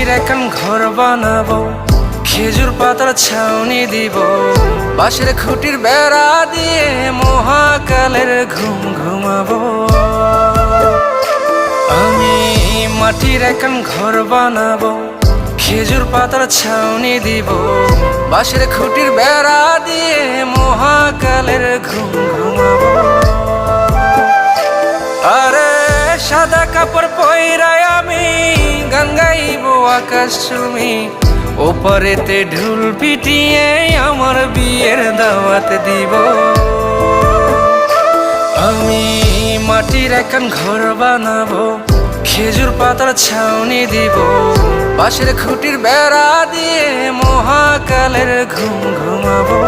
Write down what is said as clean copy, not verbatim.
মাটির এখন ঘর বানাবো, খেজুর পাতার ছাউনি দিব, বাঁশের খুঁটির বেড়া দিয়ে মহাকালের ঘুম ঘুমাবো। আমি মাটির এখন ঘর বানাবো, খেজুর পাতার ছাউনি দিব, বাঁশের খুঁটির বেড়া দিয়ে মহাকালের ঘুম ঘুমাবো। আরে সাদা কাপড় পইরায় আমি গান গাইবো আকাশ চুমি, ওপারেতে ঢোল পিটিয়ে আমার বিয়ের দাওয়াত দিব। আমি মাটির এখন ঘর বানাবো, খেজুর পাতার ছাউনি দিব, বাঁশের খুঁটির বেড়া দিয়ে মহাকালের ঘুম ঘুমাবো।